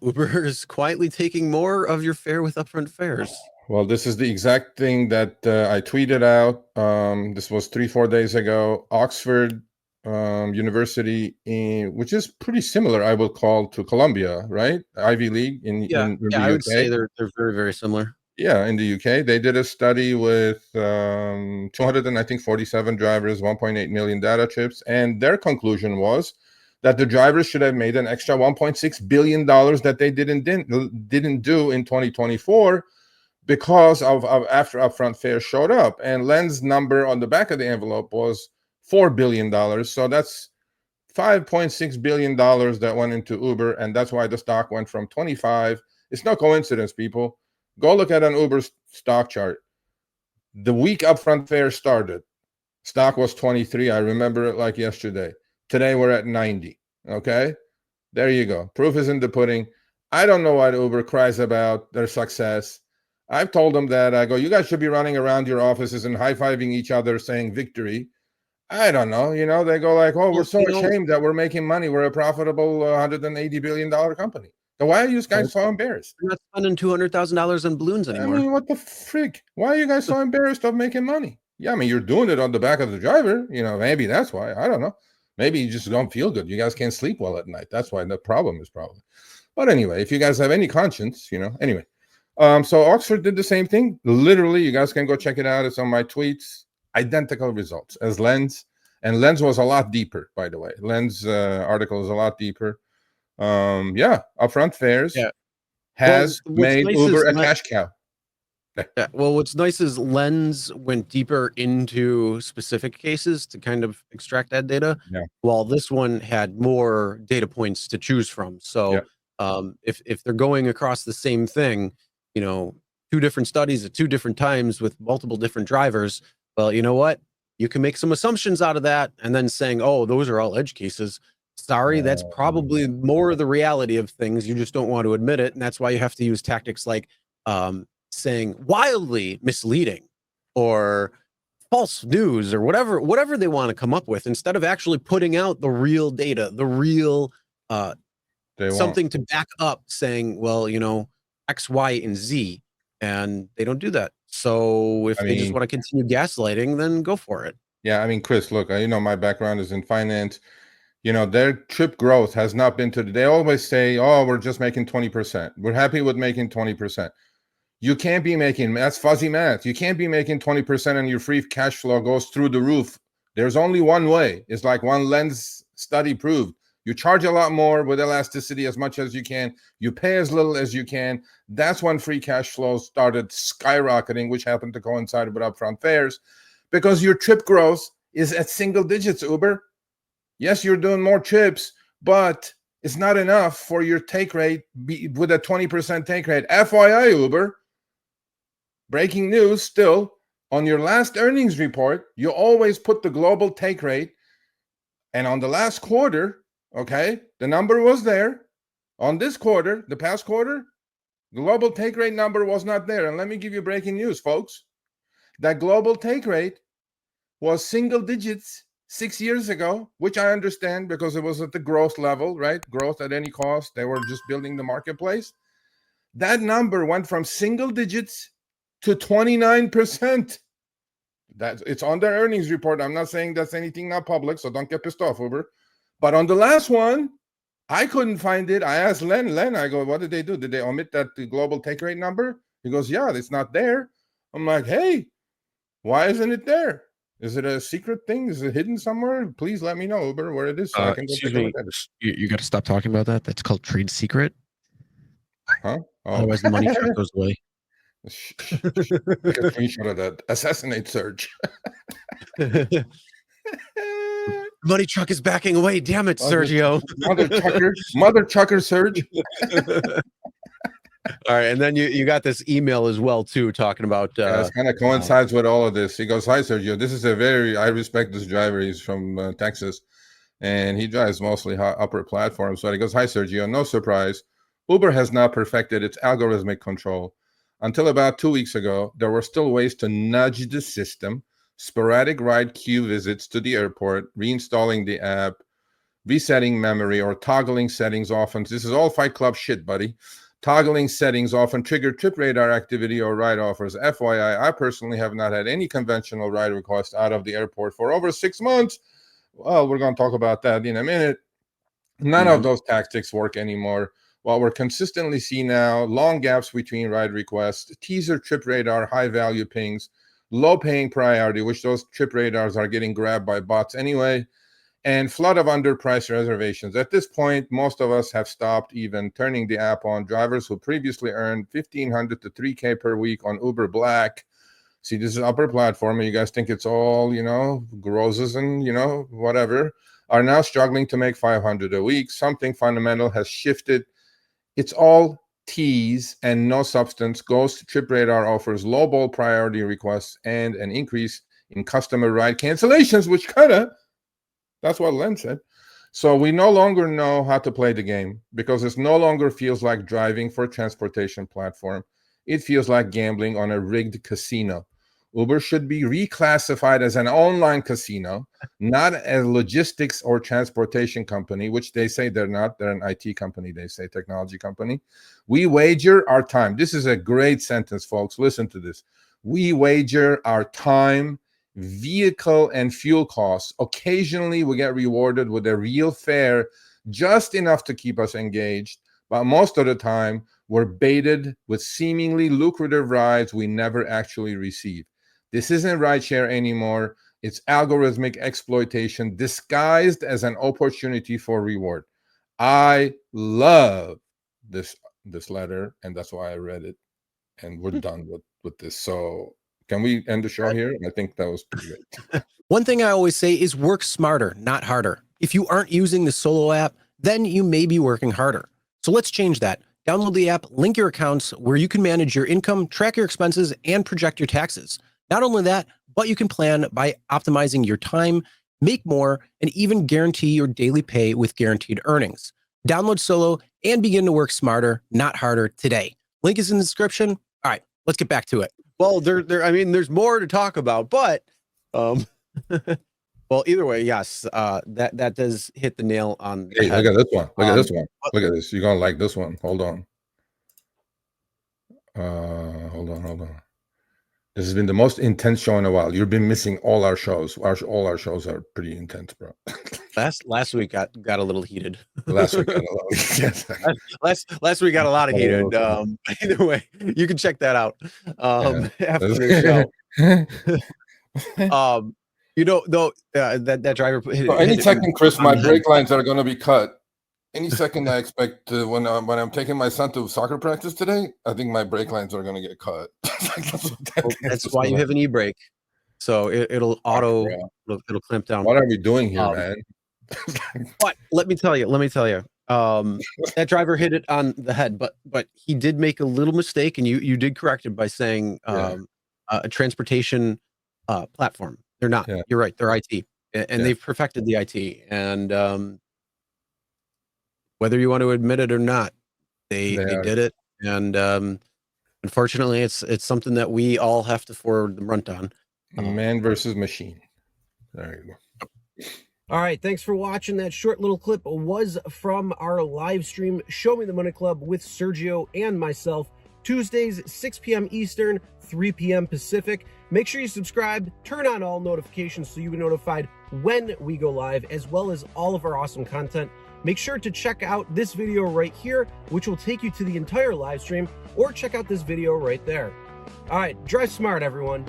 Uber is quietly taking more of your fare with upfront fares. Well, this is the exact thing that I tweeted out. This was 3-4 days ago. Oxford University, which is pretty similar, I would call, to Columbia, right? Ivy League in the I would UK. say they're very, very similar. Yeah, in the UK, they did a study with 247 drivers, 1.8 million data chips, and their conclusion was that the drivers should have made an extra $1.6 billion that they didn't do in 2024 because of after upfront fares showed up. And Len's number on the back of the envelope was $4 billion. So that's $5.6 billion that went into Uber, and that's why the stock went from 25. It's no coincidence, people. Go look at an Uber stock chart. The week upfront fare started, stock was 23. I remember it like yesterday. Today we're at 90. Okay, there you go. Proof is in the pudding. I don't know what Uber cries about their success. I've told them that. I go, you guys should be running around your offices and high-fiving each other saying victory. I don't know. They go like, oh, we're so ashamed that we're making money. We're a profitable $180 billion company. So why are you guys so embarrassed? You're not spending $200,000 on balloons anymore. I mean, what the frick? Why are you guys so embarrassed of making money? Yeah, I mean, you're doing it on the back of the driver. Maybe that's why. I don't know. Maybe you just don't feel good. You guys can't sleep well at night. That's why the problem is probably. But anyway, if you guys have any conscience, anyway. So Oxford did the same thing. Literally, you guys can go check it out. It's on my tweets. Identical results as Len's. And Len's was a lot deeper, by the way. Len's article is a lot deeper. Upfront fares has made Uber a cash cow. Yeah, well, what's nice is Lens went deeper into specific cases to kind of extract that data, while this one had more data points to choose from. So if they're going across the same thing, 2 different studies at 2 different times with multiple different drivers, well, you know what? You can make some assumptions out of that and then saying, oh, those are all edge cases. Sorry, that's probably more the reality of things. You just don't want to admit it. And that's why you have to use tactics like saying wildly misleading or false news or whatever they want to come up with, instead of actually putting out the real data, the real something to back up saying, well, X, Y, and Z. And they don't do that. So if they just want to continue gaslighting, then go for it. Yeah, I mean, Chris, look, my background is in finance. Their trip growth has not been they always say, oh, we're just making 20%. We're happy with making 20%. You can't be making, that's fuzzy math. You can't be making 20% and your free cash flow goes through the roof. There's only one way. It's like one Lens study proved. You charge a lot more with elasticity as much as you can. You pay as little as you can. That's when free cash flow started skyrocketing, which happened to coincide with upfront fares, because your trip growth is at single digits, Uber. Yes, you're doing more trips, but it's not enough for your take rate with a 20% take rate. FYI, Uber, breaking news still, on your last earnings report, you always put the global take rate. And on the last quarter, okay, the number was there. On this quarter, the past quarter, the global take rate number was not there. And let me give you breaking news, folks. That global take rate was single digits 6 years ago, which I understand because it was at the growth level, right? Growth at any cost. They were just building the marketplace. That number went from single digits to 29%. It's on their earnings report. I'm not saying that's anything not public, so don't get pissed off, Uber. But on the last one, I couldn't find it. I asked Len, I go, what did they do? Did they omit that global take rate number? He goes, yeah, it's not there. I'm like, hey, why isn't it there? Is it a secret thing? Is it hidden somewhere? Please let me know, Uber, where it is so I can go take a look at it. You got to stop talking about that. That's called trade secret. Huh? Oh. Otherwise, the money truck goes away. Take a screenshot of that. Assassinate Serge. Money truck is backing away. Damn it, Sergio. Mother trucker Serge. All right, and then you got this email as well too, talking about it kind of coincides with all of this. He goes, hi Sergio, this is I respect this driver. He's from Texas, and he drives mostly upper platforms. So he goes, hi Sergio, no surprise, Uber has now perfected its algorithmic control. Until about 2 weeks ago, there were still ways to nudge the system, sporadic ride queue visits to the airport, reinstalling the app, resetting memory or toggling settings often. This is all Fight Club shit, buddy. Toggling settings often trigger trip radar activity or ride offers. FYI, I personally have not had any conventional ride request out of the airport for over 6 months. Well, we're going to talk about that in a minute. None of those tactics work anymore. What we're consistently seeing now, long gaps between ride requests, teaser trip radar, high value pings, low paying priority, which those trip radars are getting grabbed by bots anyway, and flood of underpriced reservations. At this point, most of us have stopped even turning the app on. Drivers who previously earned $1,500 to $3,000 per week on Uber Black. See, this is upper platform, and you guys think it's all, you know, roses and, you know, whatever, are now struggling to make $500 a week. Something fundamental has shifted. It's all tease and no substance. Ghost trip radar offers lowball priority requests and an increase in customer ride cancellations, which kind of, that's what Len said. So we no longer know how to play the game because it no longer feels like driving for a transportation platform. It feels like gambling on a rigged casino. Uber should be reclassified as an online casino, not a logistics or transportation company, which they say they're not. They're an IT company, they say, technology company. We wager our time. This is a great sentence, folks. Listen to this. We wager our time, vehicle, and fuel costs. Occasionally, we get rewarded with a real fare, just enough to keep us engaged. But most of the time, we're baited with seemingly lucrative rides we never actually receive. This isn't rideshare anymore. It's algorithmic exploitation disguised as an opportunity for reward. I love this letter, and that's why I read it. And we're done with this. So can we end the show here? I think that was pretty good. One thing I always say is work smarter, not harder. If you aren't using the Solo app, then you may be working harder. So let's change that. Download the app, link your accounts where you can manage your income, track your expenses, and project your taxes. Not only that, but you can plan by optimizing your time, make more, and even guarantee your daily pay with guaranteed earnings. Download Solo and begin to work smarter, not harder today. Link is in the description. All right, let's get back to it. Well, I mean, there's more to talk about, but well, either way, yes, that does hit the nail on the head. Look at this one. Look at this one. Look at this. You're gonna like this one. Hold on. Hold on. This has been the most intense show in a while. You've been missing all our shows. All our shows are pretty intense, bro. Last week got a little heated. Last week got a lot. Last week got a lot of heated. Either way, you can check that out after the show. You know, though, that driver. Any second, Chris, my brake lines are going to be cut. Any second, I expect when I'm taking my son to soccer practice today, I think my brake lines are going to get cut. That's why you have an e-brake, so it'll auto, it'll clamp down. What are we doing here, man? But let me tell you, that driver hit it on the head, but he did make a little mistake, and you did correct it by saying a transportation platform. They're not. Yeah. You're right. They're IT, and they've perfected the IT. And whether you want to admit it or not, they did it. And unfortunately, it's something that we all have to forward the brunt on. Man versus machine. There you go. All right, thanks for watching. That short little clip was from our live stream, Show Me the Money Club with Sergio and myself, Tuesdays, 6 p.m. Eastern, 3 p.m. Pacific. Make sure you subscribe, turn on all notifications so you'll be notified when we go live, as well as all of our awesome content. Make sure to check out this video right here, which will take you to the entire live stream, or check out this video right there. All right, drive smart, everyone.